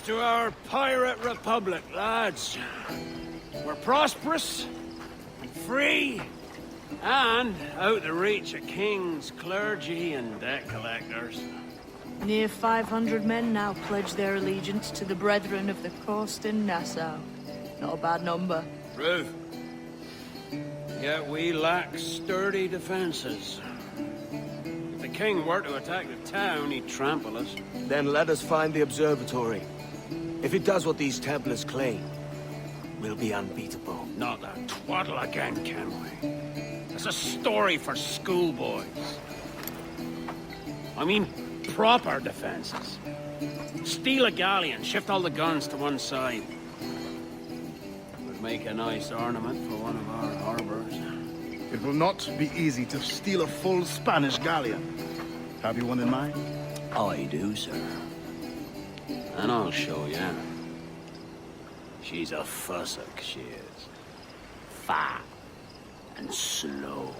to our pirate republic, lads. We're prosperous, free, and out the reach of kings, clergy, and debt collectors. Near 500 men now pledge their allegiance to the Brethren of the Coast in Nassau. Not a bad number. True. Yet we lack sturdy defenses. If the king were to attack the town, he'd trample us. Then let us find the observatory. If it does what these Templars claim, we'll be unbeatable. Not that twaddle again, can we? It's a story for schoolboys. I mean, proper defenses. Steal a galleon, shift all the guns to one side. Would make a nice ornament for one of our harbors. It will not be easy to steal a full Spanish galleon. Have you one in mind? I do, sir. And I'll show you. She's a fussock, she is. Fat and slow.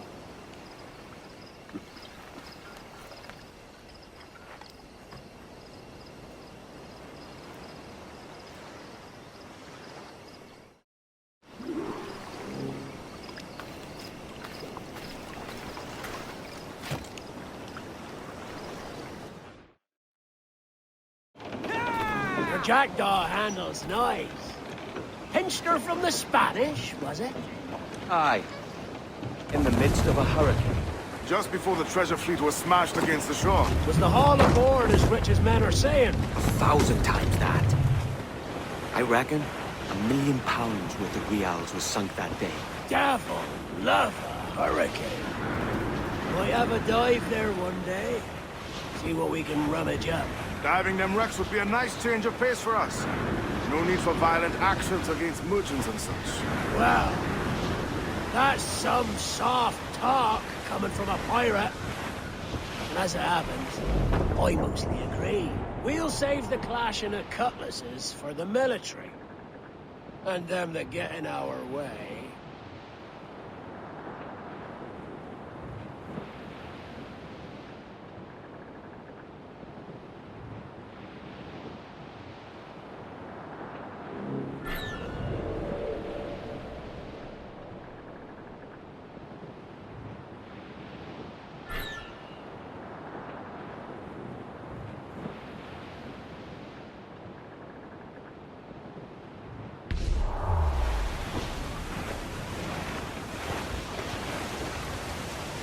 Your jackdaw handle's nice. Pinched her from the Spanish, was it? Aye. In the midst of a hurricane. Just before the treasure fleet was smashed against the shore. Was the haul aboard as rich as men are saying? 1,000 times that. I reckon £1 million worth of reals was sunk that day. Devil love a hurricane. Might have a dive there one day. See what we can rummage up. Diving them wrecks would be a nice change of pace for us. No need for violent actions against merchants and such. Well, that's some soft talk coming from a pirate. And as it happens, I mostly agree. We'll save the clashing of cutlasses for the military. And them that get in our way.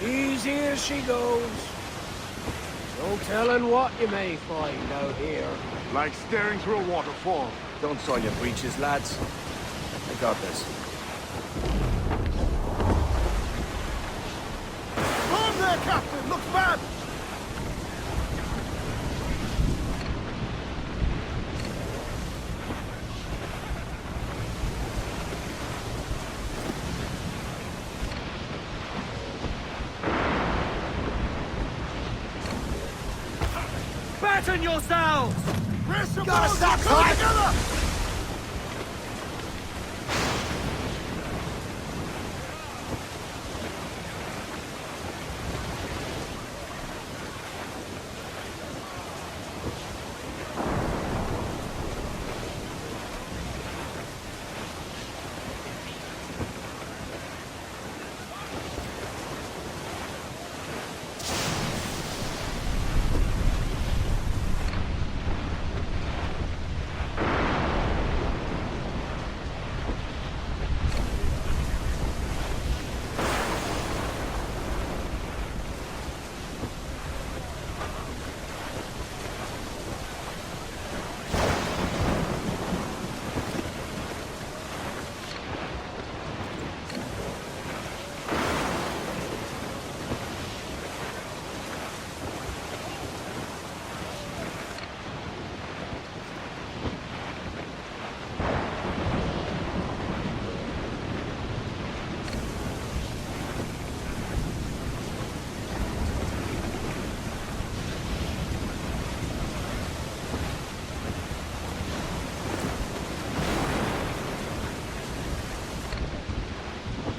Easy as she goes. No telling what you may find out here. Like staring through a waterfall. Don't soil your breeches, lads. I got this. Storm there, Captain! Looks bad! Batten yourselves! Brace your Gotta bones, stop come fighting! together!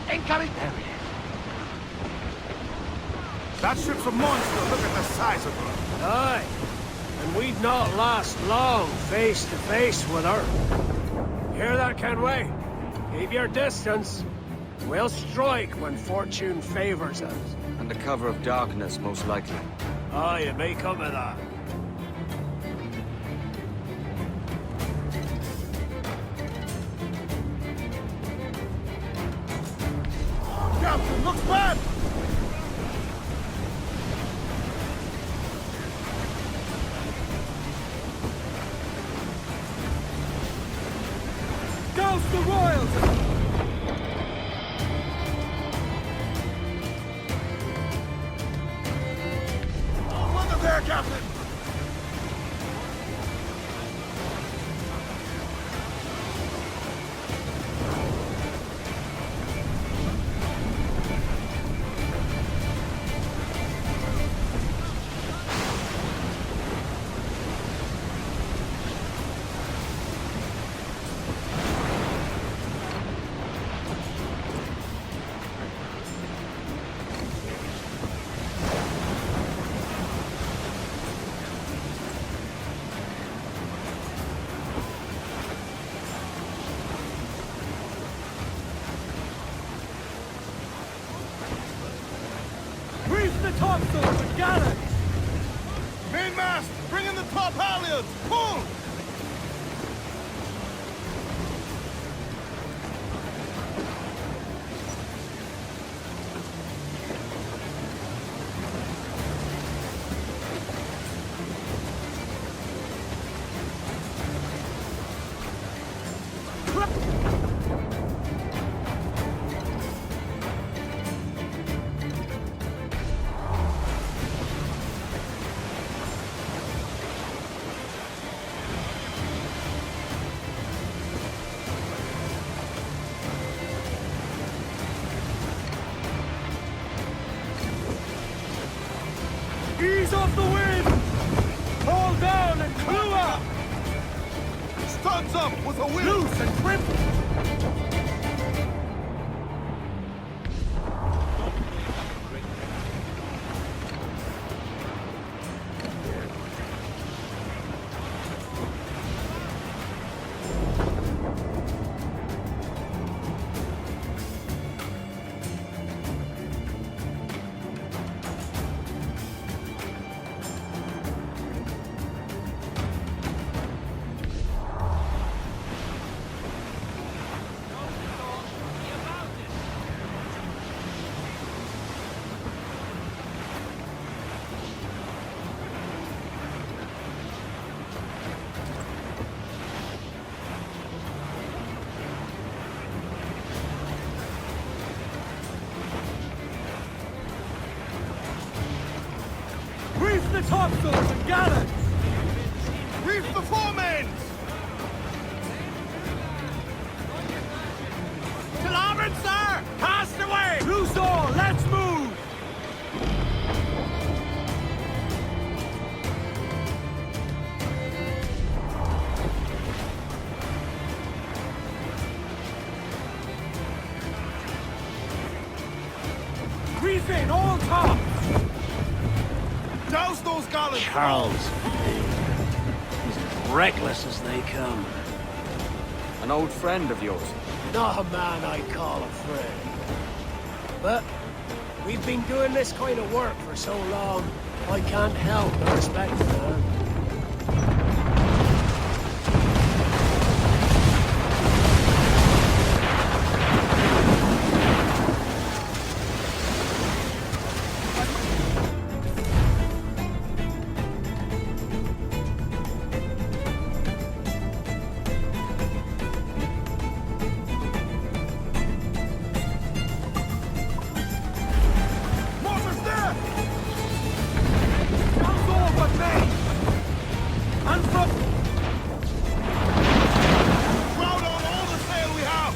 Incoming! There it is. That ship's a monster. Look at the size of her. Aye. and we'd not last long face to face with her. Hear that, Kenway? Keep your distance. We'll strike when fortune favors us. Under cover of darkness, most likely. Aye, it may come to that. Captain, looks bad! Douse the royals! Weather there, Captain! Reef the topsails and gallants! Mainmast! Bring in the top halyards! Pull! Ease off the wind! Haul down and clew up! Studs up with a will! Loose and trim! Reef the topsails and gallants! Reef the foremains! To larboard, sir! Cast away! Loose all! Let's move! Reef in all tops! Douse those gallants! Charles, he's as reckless as they come. An old friend of yours. Not a man I call a friend. But we've been doing this kind of work for so long, I can't help but respect the man. Mortar's there! Douse all but me! And from... Crowd on all the sail we have!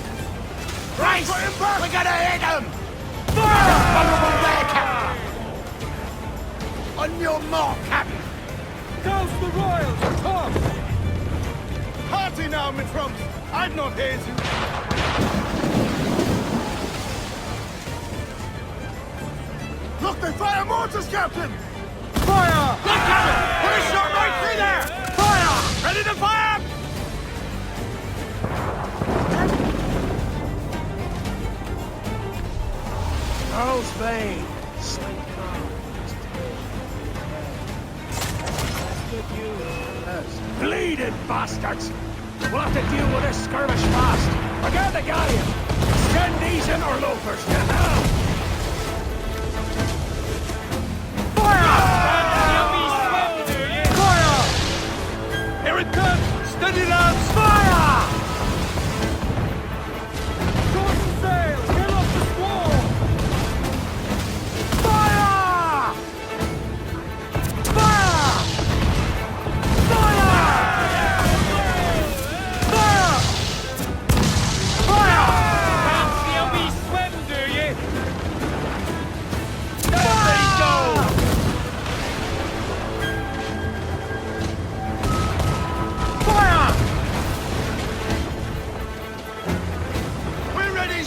Right! Try him back! We're gonna hit him! Fire! Vulnerable there, Captain! On your mark, Captain! Douse the royals and tops! Party now, my trumps! I'd not haze you! Look, they fire mortars, Captain! Fire! Look, Captain! Put a shot right through there! Ready to fire! Earl's Vein. Bleeding bastards! We'll have to deal with this skirmish fast. Forget the galleon. Send these interlopers now. Fire! Here it comes! Steady, lads! Fire! Shorten sail! Get off the squall! Fire! Fire! Fire! Fire! Fire! Fancy a wee swim, do you? There they go! Fire! We're ready!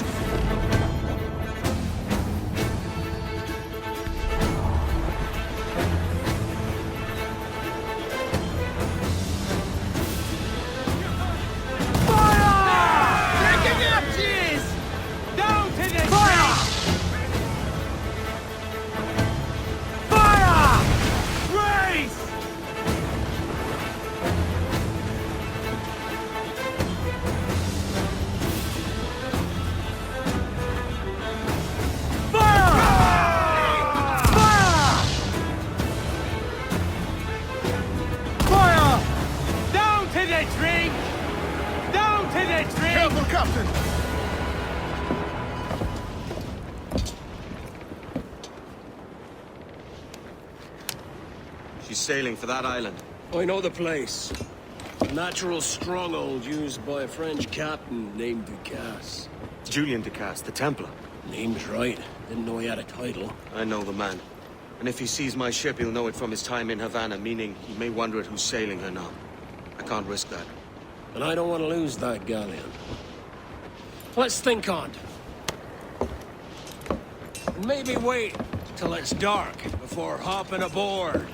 Fire! Taking matches! Down to the fire! Fire! Race! Fire! Fire! Fire! Down to the tree! Down to the tree! Careful, Captain! She's sailing for that island. I know the place. A natural stronghold used by a French captain named Ducasse. Julian Ducasse, the Templar. Name's right. Didn't know he had a title. I know the man. And if he sees my ship, he'll know it from his time in Havana, meaning he may wonder at who's sailing her now. I can't risk that. And I don't want to lose that galleon. Let's think on it. Maybe wait till it's dark before hopping aboard.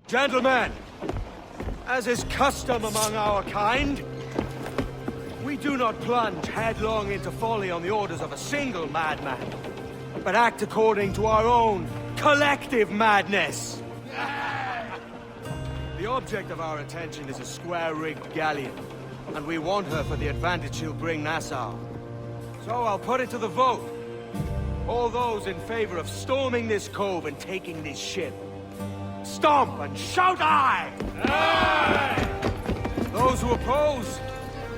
Gentlemen, as is custom among our kind, we do not plunge headlong into folly on the orders of a single madman, but act according to our own collective madness. The object of our attention is a square-rigged galleon, and we want her for the advantage she'll bring Nassau. So I'll put it to the vote. All those in favor of storming this cove and taking this ship, stomp and shout aye! Aye! Those who oppose,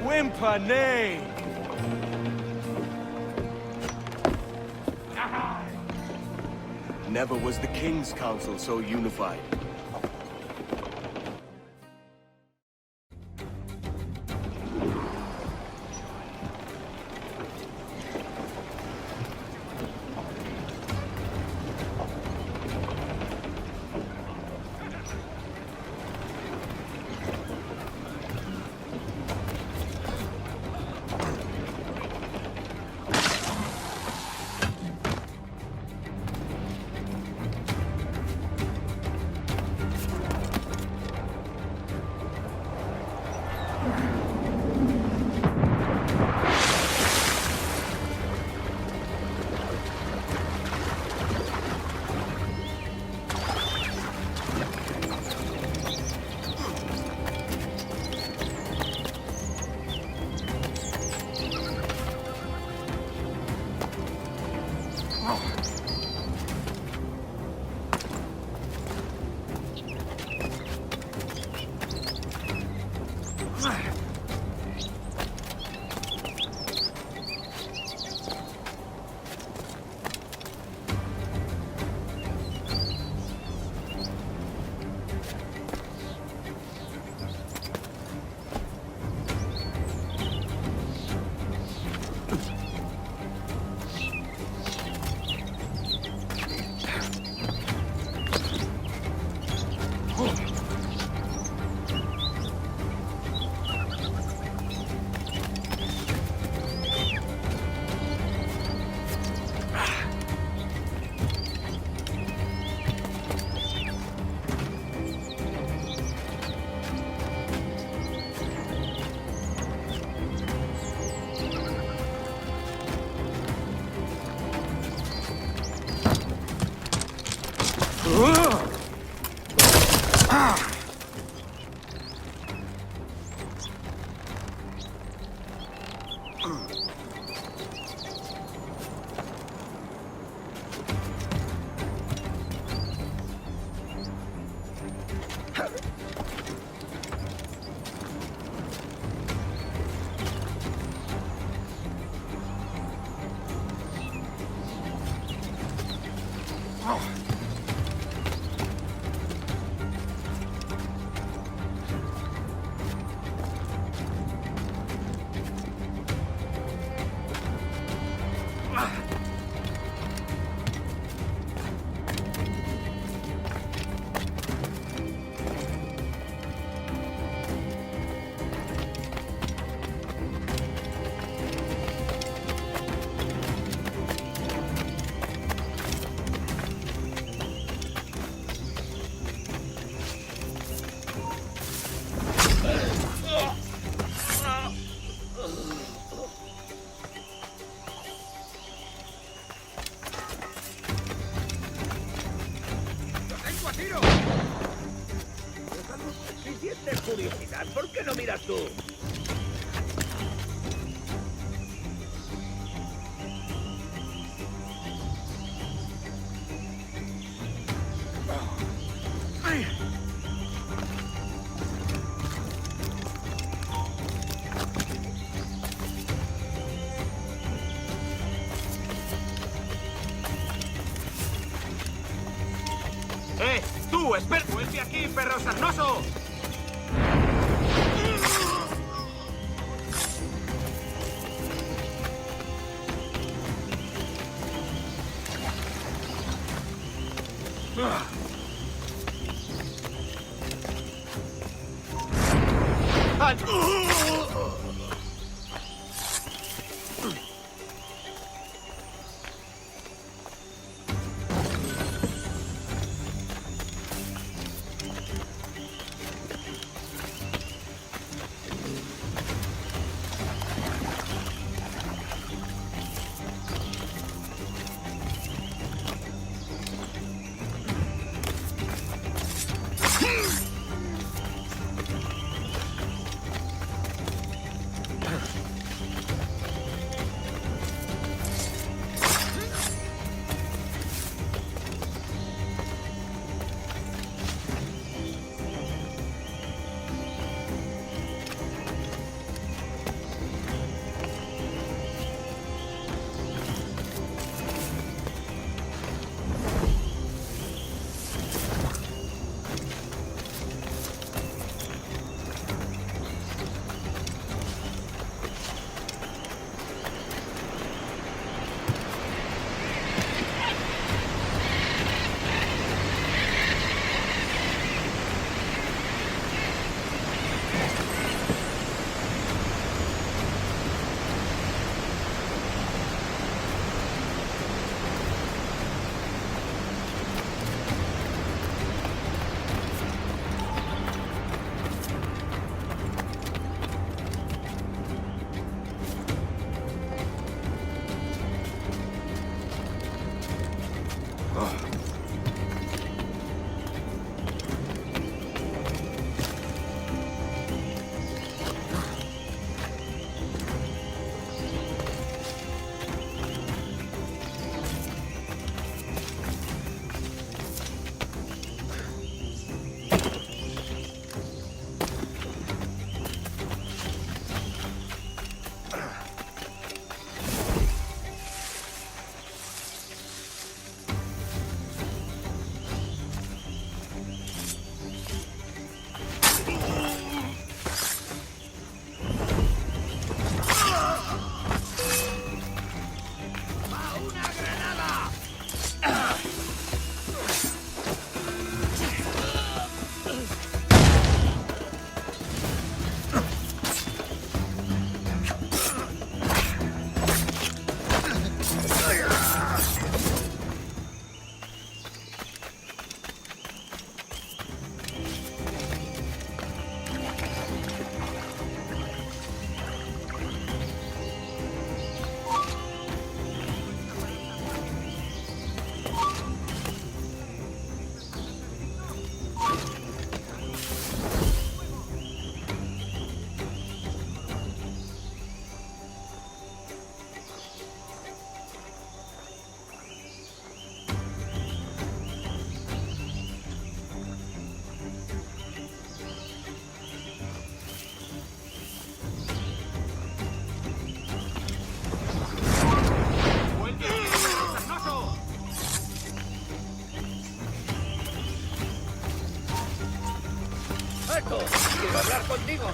whimper nay. Never was the King's Council so unified. curiosidad, ¿por qué no miras tú? ¡Tú, espera! ¡Vuelve aquí, perro sarnoso! Quiero hablar contigo.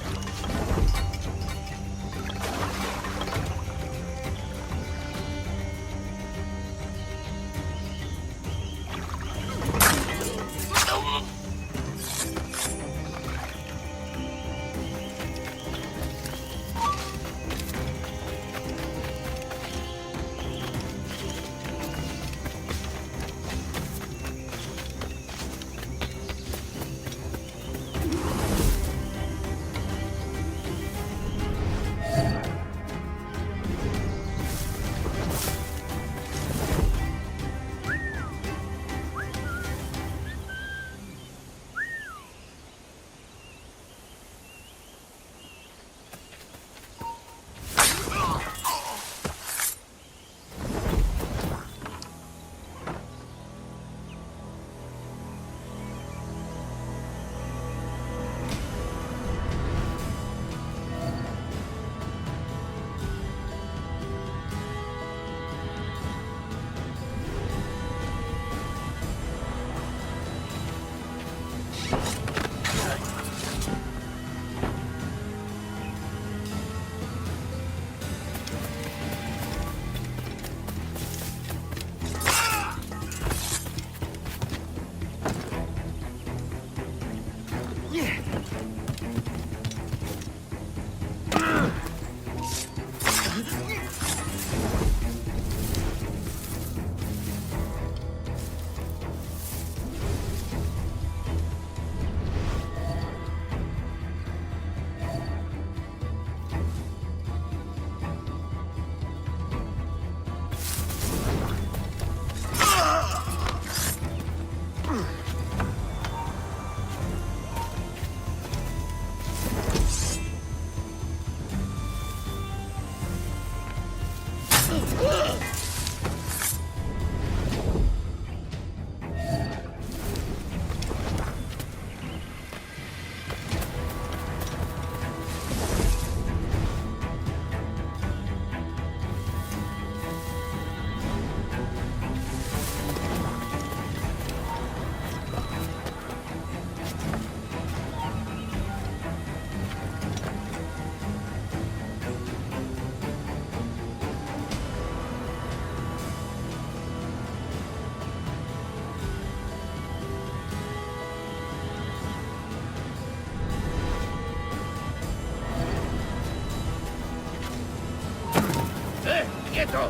quieto!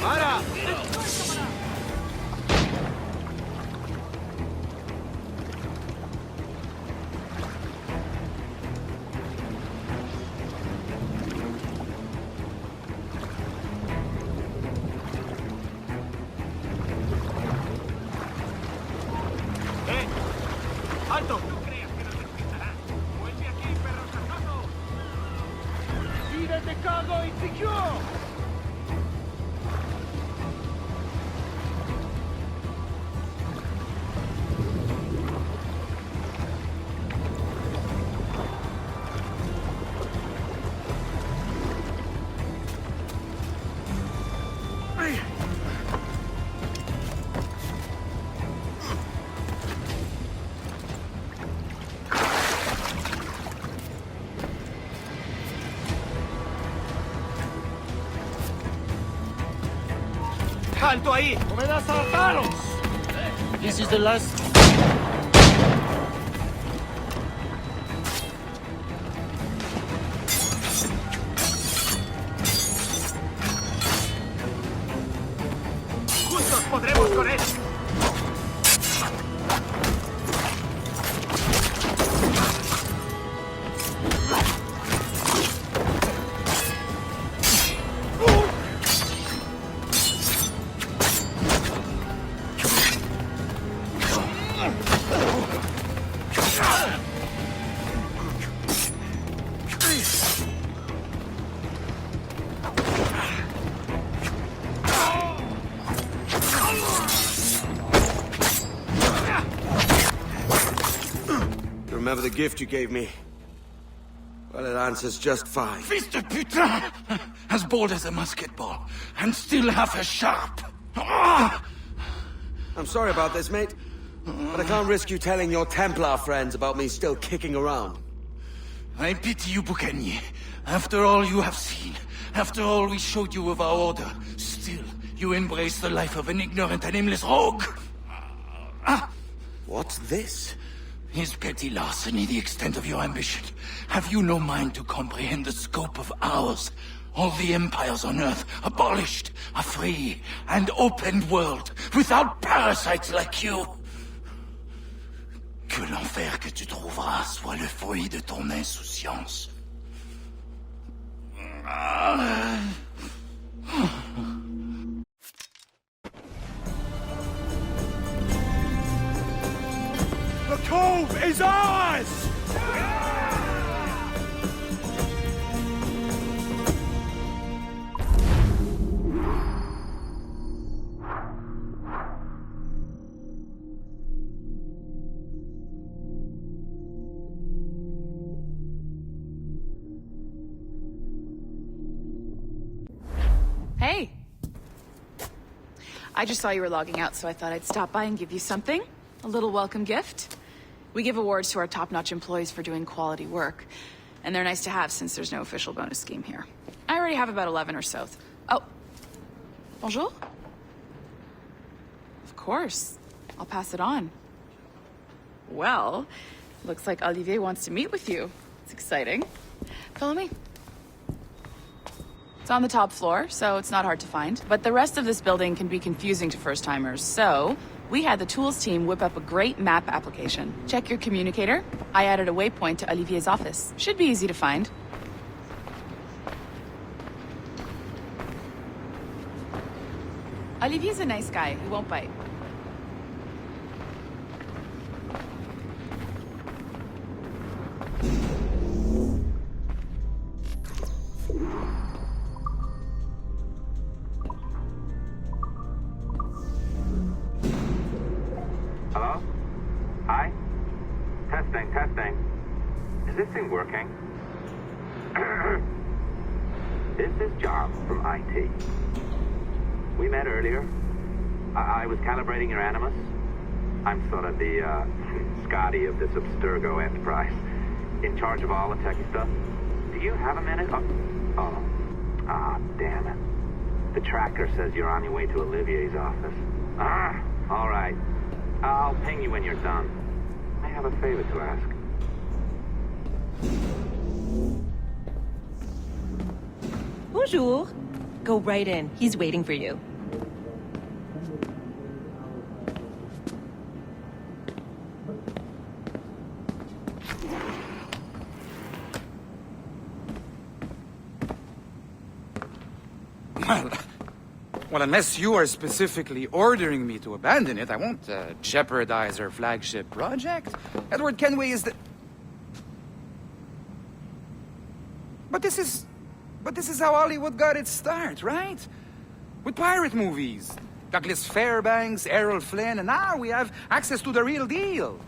¡Para! ¡Alto! No creas que nos despistará. ¡Vuelve aquí, perro sacazo! ¡Tírate, cago y secure! ¡Alto ahí! ¡No me das a palos! This is the last. ¡Juntos podremos con él! Remember the gift you gave me? Well, it answers just fine. Fils de putain! As bold as a musket ball, and still half as sharp. Ah! I'm sorry about this, mate. But I can't risk you telling your Templar friends about me still kicking around. I pity you, Boucanier. After all you have seen, after all we showed you of our order, still you embrace the life of an ignorant and aimless rogue. What's this? Is petty larceny the extent of your ambition? Have you no mind to comprehend the scope of ours? All the empires on Earth abolished, a free and open world, without parasites like you. Que l'enfer que tu trouveras soit le fruit de ton insouciance. The cove is ours! Hey! I just saw you were logging out, so I thought I'd stop by and give you something. A little welcome gift. We give awards to our top-notch employees for doing quality work, and they're nice to have since there's no official bonus scheme here. I already have about 11 or so. Oh. Bonjour? Of course. I'll pass it on. Well, looks like Olivier wants to meet with you. It's exciting. Follow me. It's on the top floor, so it's not hard to find. But the rest of this building can be confusing to first-timers, so we had the tools team whip up a great map application. Check your communicator. I added a waypoint to Olivier's office. Should be easy to find. Olivier's a nice guy. He won't bite. Hello? Hi? Testing, testing. Is this thing working? This is John from IT. We met earlier. I was calibrating your Animus. I'm sort of the, Scotty of this Abstergo enterprise. In charge of all the tech stuff. Do you have a minute? Oh. Ah, damn it. The tracker says you're on your way to Olivier's office. Ah, all right. I'll ping you when you're done. I have a favor to ask. Bonjour. Go right in. He's waiting for you. Well, unless you are specifically ordering me to abandon it, I won't jeopardize our flagship project. Edward Kenway is the... But this is how Hollywood got its start, right? With pirate movies. Douglas Fairbanks, Errol Flynn, and now we have access to the real deal.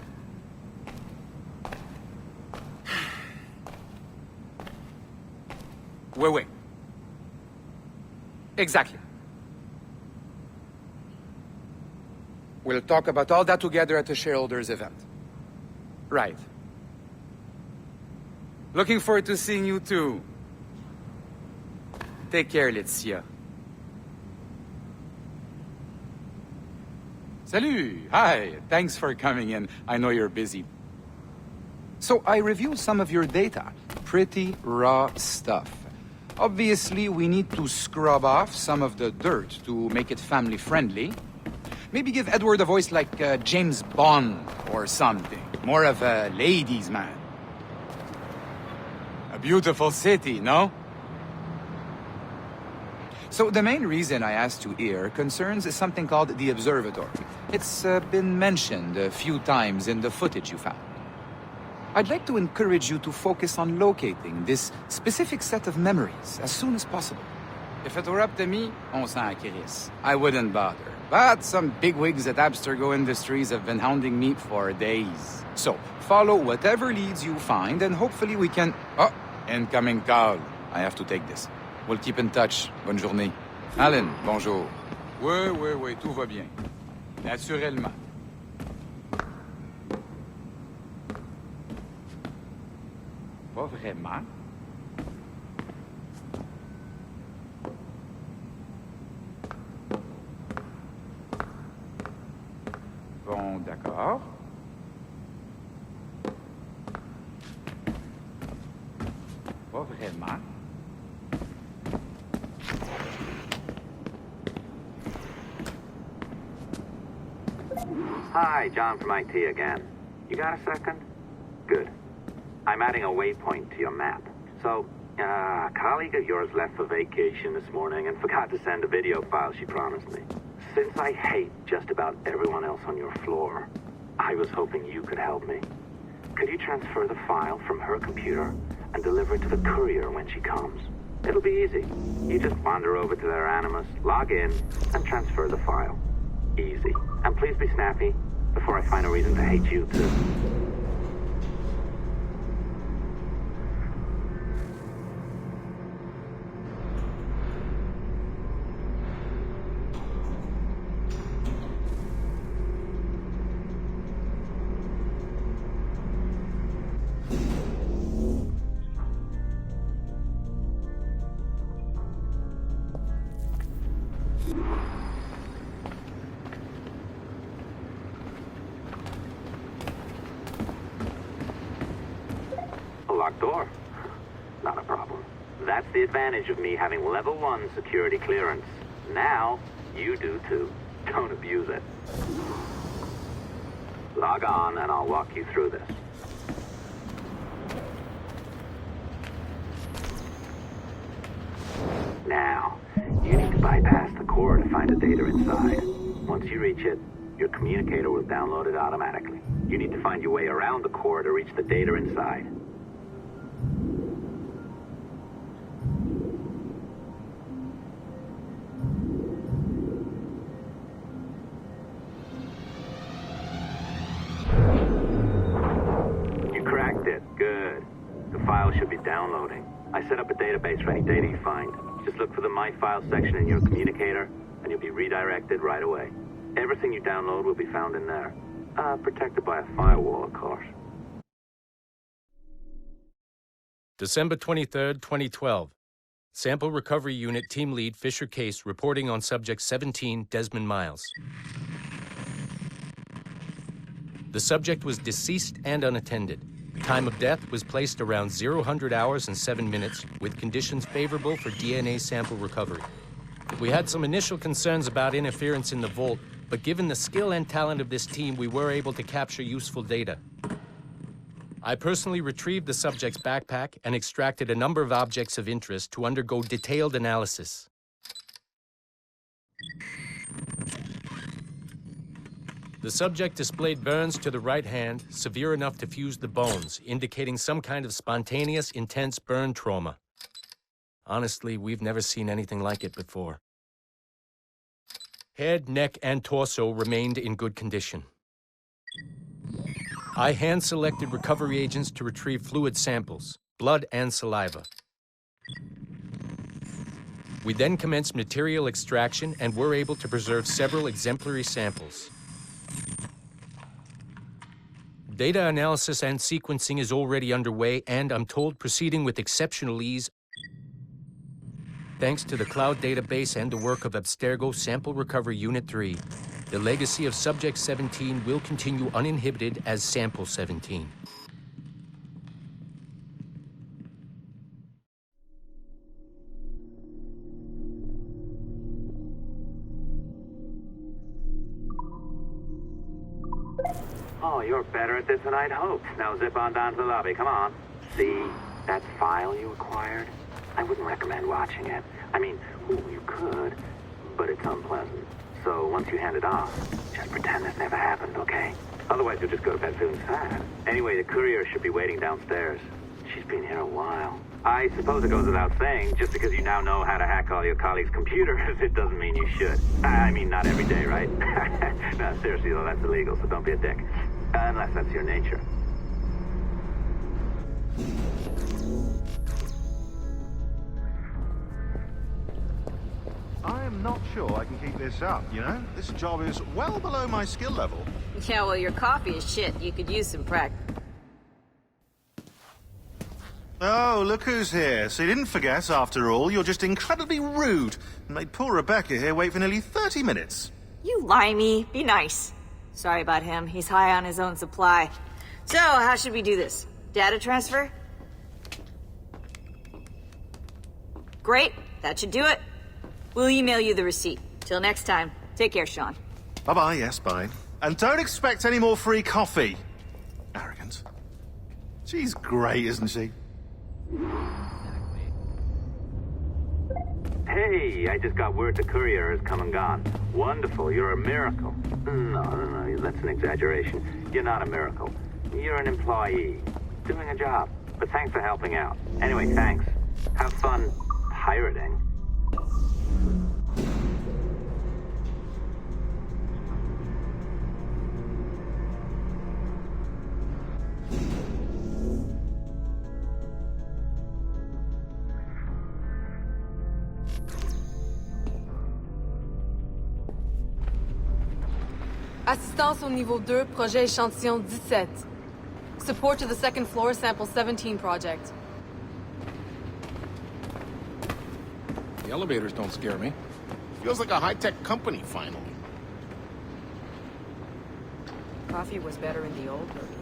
Wait. Exactly. We'll talk about all that together at the shareholders event. Right. Looking forward to seeing you too. Take care, Laetitia. Salut! Hi! Thanks for coming in. I know you're busy. So I reviewed some of your data. Pretty raw stuff. Obviously, we need to scrub off some of the dirt to make it family-friendly. Maybe give Edward a voice like James Bond or something. More of a ladies' man. A beautiful city, no? So the main reason I asked you here concerns something called the Observatory. It's been mentioned a few times in the footage you found. I'd like to encourage you to focus on locating this specific set of memories as soon as possible. If it were up to me, on s'en crisse. I wouldn't bother. But some bigwigs at Abstergo Industries have been hounding me for days. So, follow whatever leads you find, and hopefully we can... Oh, incoming call. I have to take this. We'll keep in touch. Bonne journée. Alan, bonjour. Oui, tout va bien. Naturellement. Pas vraiment. Bon, d'accord. Pas vraiment. Hi, John from IT again. You got a second? Good. I'm adding a waypoint to your map. So, a colleague of yours left for vacation this morning and forgot to send a video file she promised me. Since I hate just about everyone else on your floor, I was hoping you could help me. Could you transfer the file from her computer and deliver it to the courier when she comes? It'll be easy. You just wander over to their Animus, log in, and transfer the file. Easy. And please be snappy before I find a reason to hate you too. Locked door. Not a problem. That's the advantage of me having level 1 security clearance. Now, you do too. Don't abuse it. Log on and I'll walk you through this. Now, you need to bypass the core to find the data inside. Once you reach it, your communicator will download it automatically. You need to find your way around the core to reach the data inside. Good. The file should be downloading. I set up a database for any data you find. Just look for the My Files section in your communicator, and you'll be redirected right away. Everything you download will be found in there. Protected by a firewall, of course. December 23rd, 2012. Sample Recovery Unit Team Lead Fisher Case reporting on Subject 17, Desmond Miles. The subject was deceased and unattended. time of death was placed around 0 hours and 7 minutes, with conditions favorable for DNA sample recovery. We had some initial concerns about interference in the vault, but given the skill and talent of this team, we were able to capture useful data. I personally retrieved the subject's backpack and extracted a number of objects of interest to undergo detailed analysis. The subject displayed burns to the right hand, severe enough to fuse the bones, indicating some kind of spontaneous, intense burn trauma. Honestly, we've never seen anything like it before. Head, neck, and torso remained in good condition. I hand-selected recovery agents to retrieve fluid samples, blood and saliva. We then commenced material extraction and were able to preserve several exemplary samples. Data analysis and sequencing is already underway and, I'm told, proceeding with exceptional ease thanks to the cloud database and the work of Abstergo Sample Recovery Unit 3. The legacy of Subject 17 will continue uninhibited as Sample 17. Oh, you're better at this than I'd hoped. Now zip on down to the lobby. Come on. See that file you acquired? I wouldn't recommend watching it. I mean, you could, but it's unpleasant. So once you hand it off, just pretend this never happened, okay? Otherwise, you'll just go to bed feeling sad. Anyway, the courier should be waiting downstairs. She's been here a while. I suppose it goes without saying, just because you now know how to hack all your colleagues' computers, it doesn't mean you should. I mean, not every day, right? No, seriously, though, that's illegal, so don't be a dick. Unless that's your nature. I am not sure I can keep this up, you know? This job is well below my skill level. Yeah, well, your coffee is shit. You could use some practice. Oh, look who's here. So you didn't forget, after all, you're just incredibly rude and made poor Rebecca here wait for nearly 30 minutes. You limey. Be nice. Sorry about him. He's high on his own supply. So, how should we do this? Data transfer? Great. That should do it. We'll email you the receipt. Till next time. Take care, Sean. Bye-bye, yes, bye. And don't expect any more free coffee. Arrogant. She's great, isn't she? Hey, I just got word the courier has come and gone. Wonderful, you're a miracle. No, that's an exaggeration. You're not a miracle. You're an employee, doing a job. But thanks for helping out. Anyway, thanks. Have fun pirating. Assistance au niveau 2, projet échantillon 17. Support to the second floor, sample 17 project. The elevators don't scare me. Feels like a high-tech company, finally. Coffee was better in the old movie.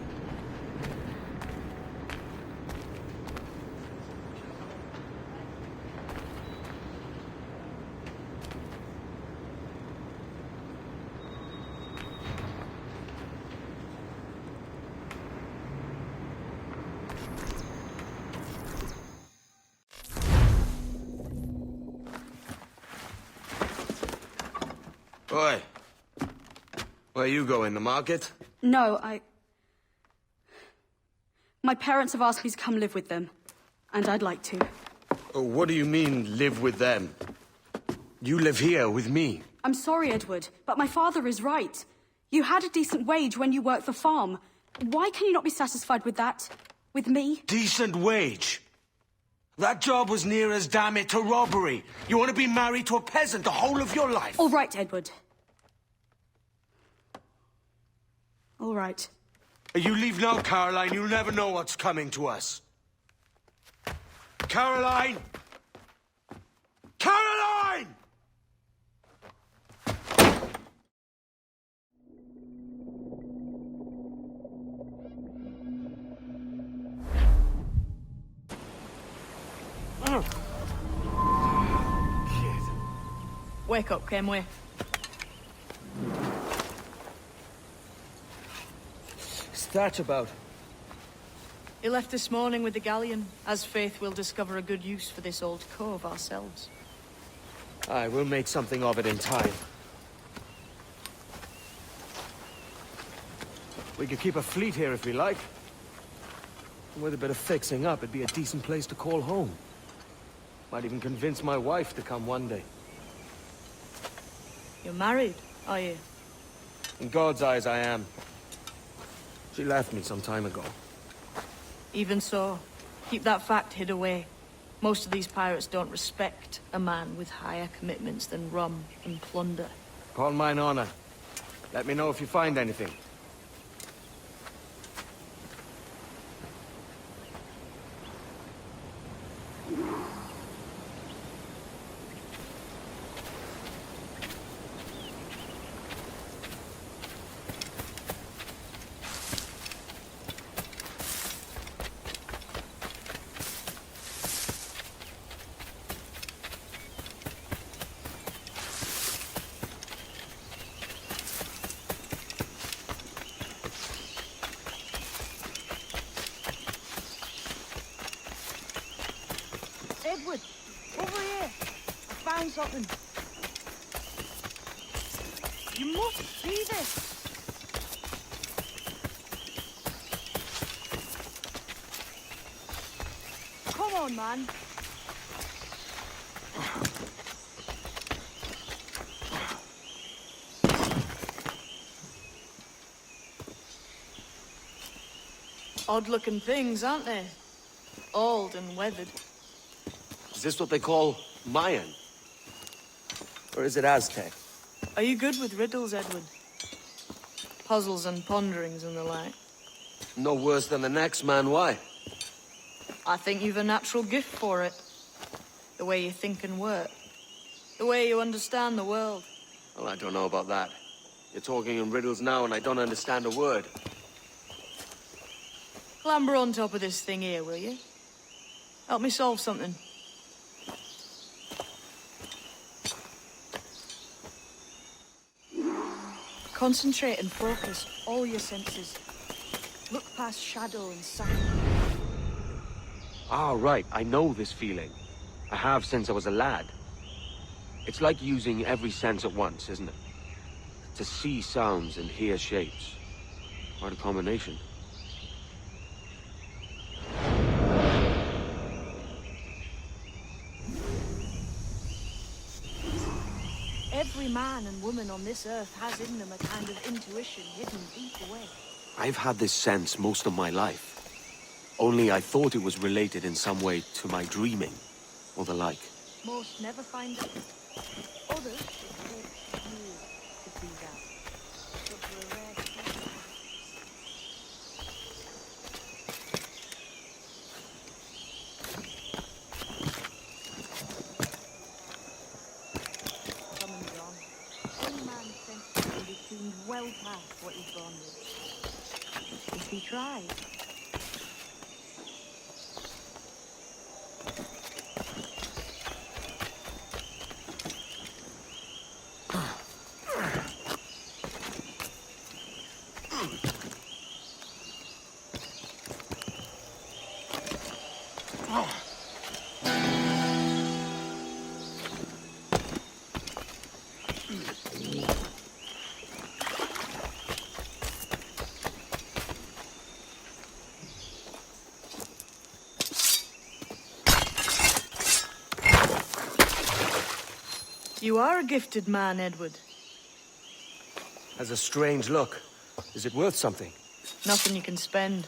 Oi. Where you going, the market? No, my parents have asked me to come live with them, and I'd like to. Oh, what do you mean, live with them? You live here with me. I'm sorry, Edward, but my father is right. You had a decent wage when you worked the farm. Why can you not be satisfied with that? With me? Decent wage? That job was near as, damn it, to robbery. You want to be married to a peasant the whole of your life? All right, Edward. All right. You leave now, Caroline. You'll never know what's coming to us. Caroline! Caroline! Wake up, Kenway. What's that about? He left this morning with the galleon. As faith, we'll discover a good use for this old cove ourselves. Aye, we'll make something of it in time. We could keep a fleet here if we like. And with a bit of fixing up, it'd be a decent place to call home. Might even convince my wife to come one day. You're married, are you? In God's eyes, I am. She left me some time ago. Even so, keep that fact hid away. Most of these pirates don't respect a man with higher commitments than rum and plunder. Call mine honor. Let me know if you find anything. Edward, over here. I found something. You must see this. Come on, man. Odd-looking things, aren't they? Old and weathered. Is this what they call Mayan? Or is it Aztec? Are you good with riddles, Edward? Puzzles and ponderings and the like? No worse than the next man, why? I think you've a natural gift for it. The way you think and work. The way you understand the world. Well, I don't know about that. You're talking in riddles now and I don't understand a word. Clamber on top of this thing here, will you? Help me solve something. Concentrate and focus all your senses. Look past shadow and sound. Ah, right. I know this feeling. I have since I was a lad. It's like using every sense at once, isn't it? To see sounds and hear shapes. Quite a combination. Every man and woman on this earth has in them a kind of intuition hidden deep away. I've had this sense most of my life. Only I thought it was related in some way to my dreaming, or the like. Most never find it. Others, it takes years to tease out. But for a rare few, come and gone. One man's senses can be tuned well past what he's born with. If he tries. You are a gifted man, Edward. Has a strange look. Is it worth something? Nothing you can spend.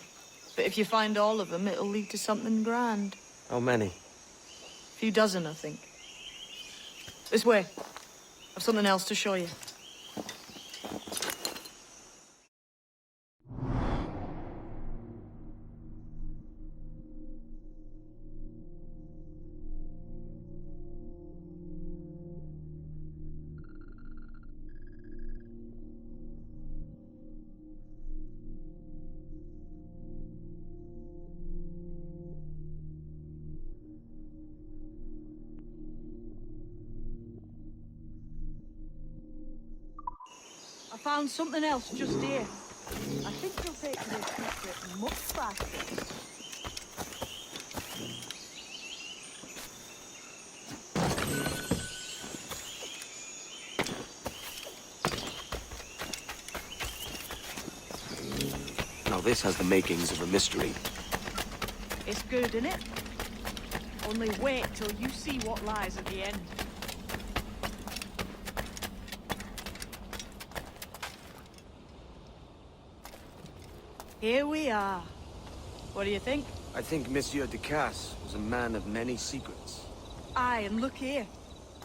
But if you find all of them, it'll lead to something grand. How many? A few dozen, I think. This way. I've something else to show you. found something else just here. I think you'll take to this secret much faster. Now this has the makings of a mystery. It's good, isn't it? Only wait till you see what lies at the end. Here we are. What do you think? I think Monsieur Ducasse was a man of many secrets. Aye, and look here.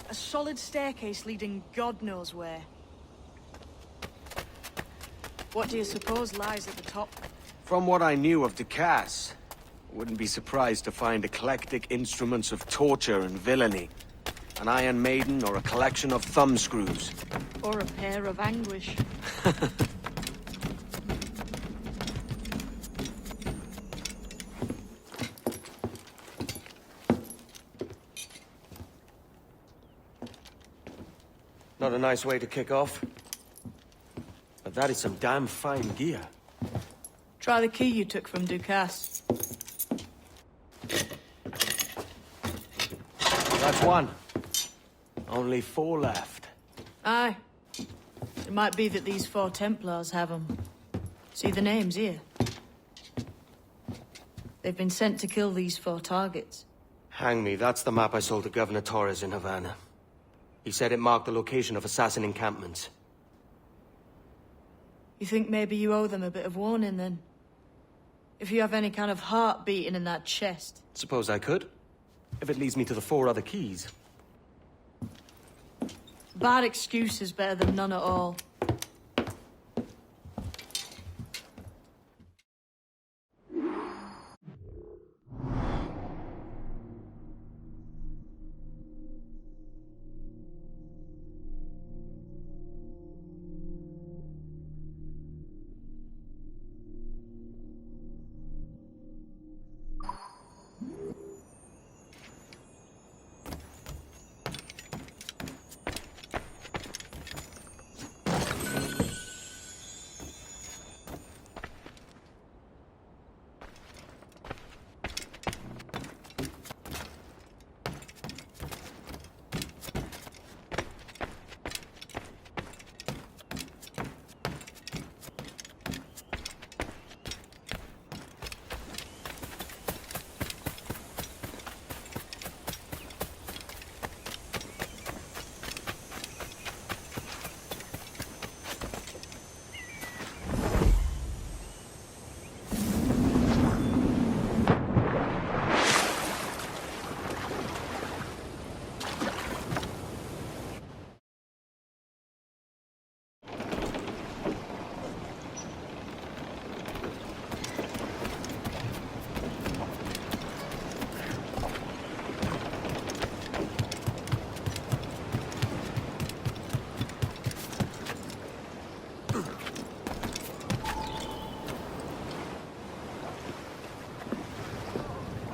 A solid staircase leading God knows where. What do you suppose lies at the top? From what I knew of Ducasse, I wouldn't be surprised to find eclectic instruments of torture and villainy. An Iron Maiden or a collection of thumbscrews. Or a pair of anguish. Not a nice way to kick off. But that is some damn fine gear. Try the key you took from Ducasse. That's one. Only 4 left. Aye. It might be that these 4 Templars have them. See the names here? They've been sent to kill these 4 targets. Hang me, that's the map I sold to Governor Torres in Havana. He said it marked the location of assassin encampments. You think maybe you owe them a bit of warning, then? If you have any kind of heart beating in that chest. Suppose I could. If it leads me to the 4 other keys. Bad excuse is better than none at all.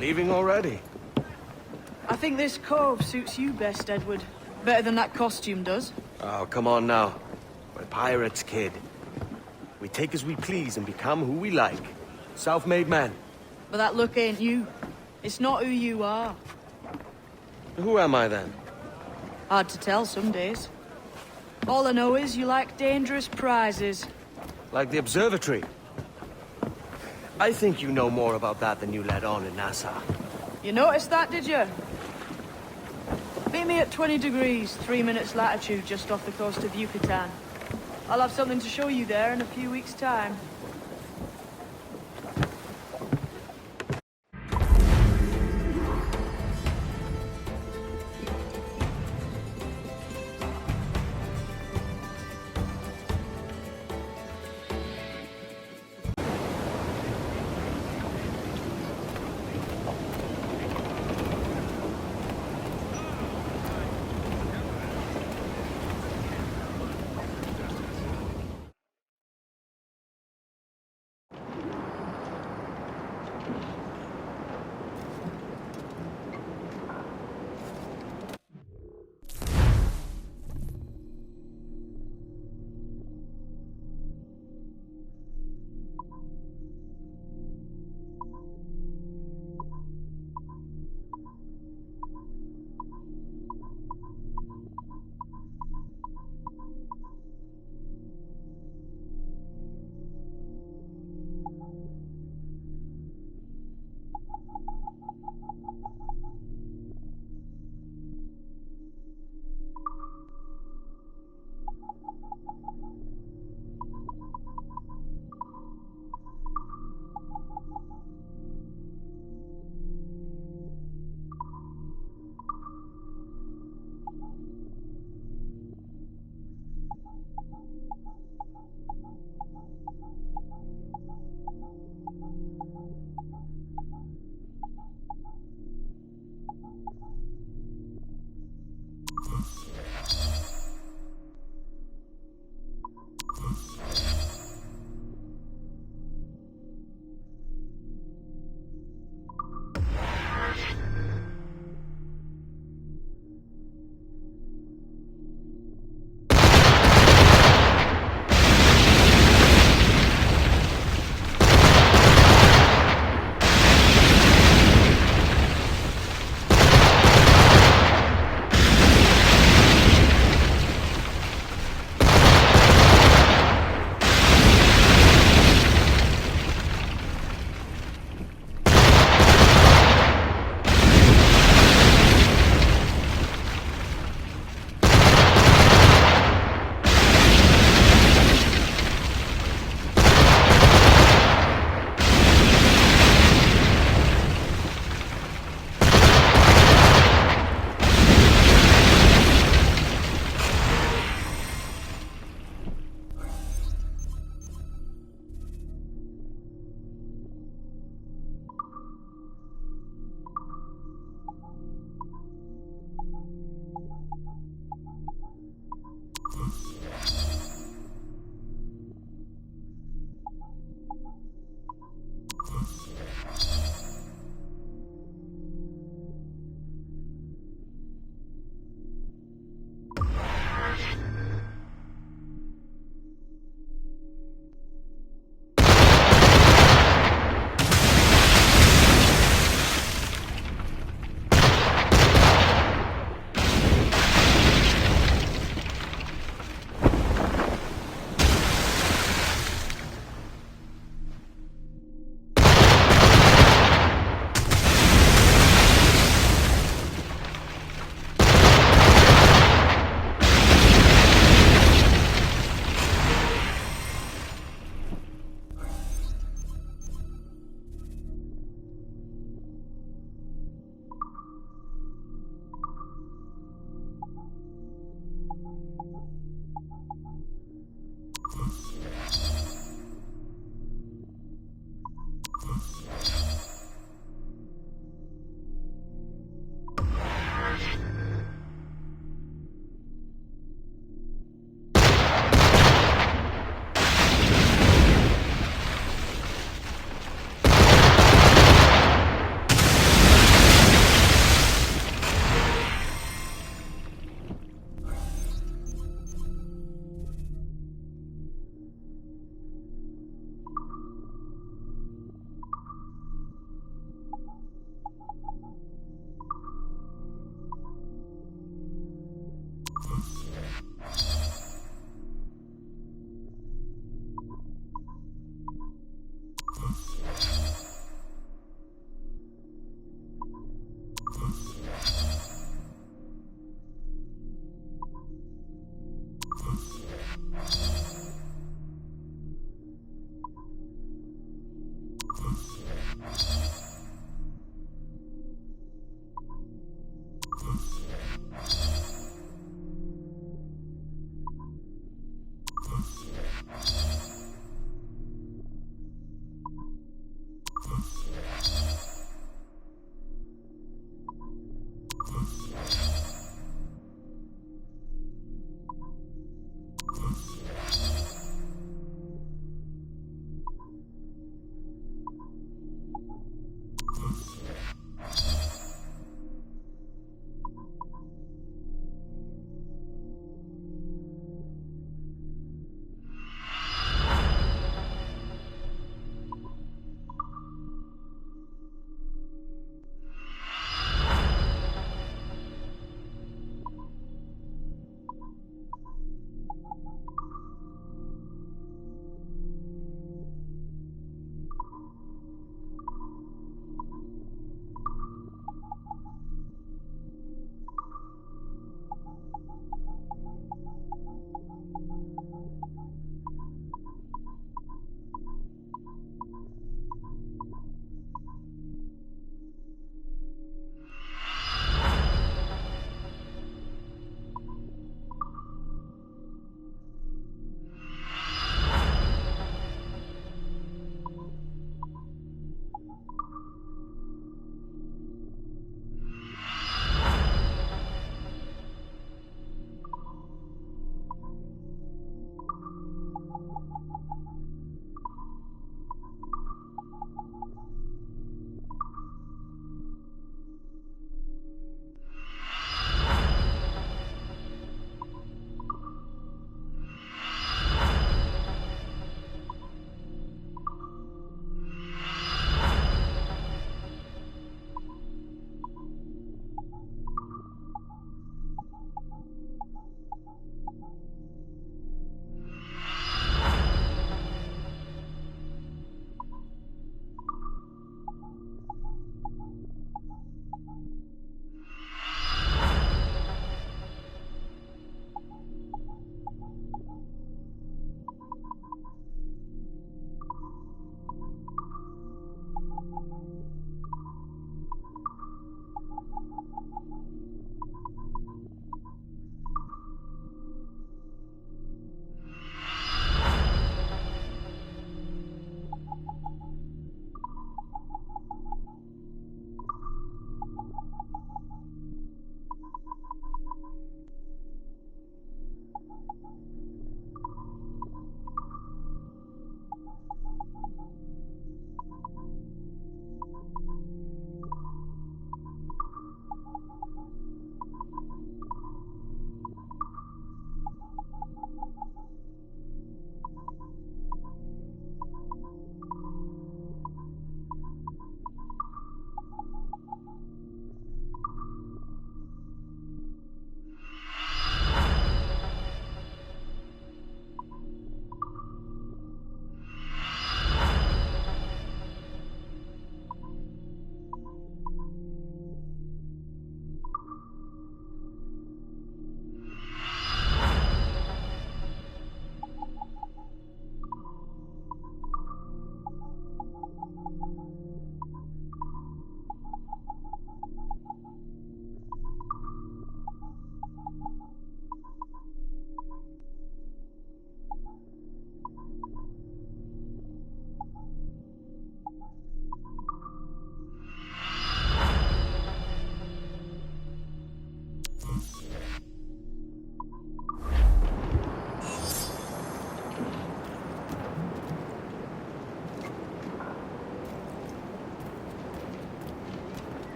Leaving already? I think this cove suits you best, Edward. Better than that costume does. Oh, come on now. We're pirates, kid. We take as we please and become who we like. Self-made men. But that look ain't you. It's not who you are. Who am I, then? Hard to tell some days. All I know is you like dangerous prizes. Like the observatory. I think you know more about that than you let on in Nassau. You noticed that, did you? Meet me at 20 degrees, 3 minutes latitude, just off the coast of Yucatan. I'll have something to show you there in a few weeks' time.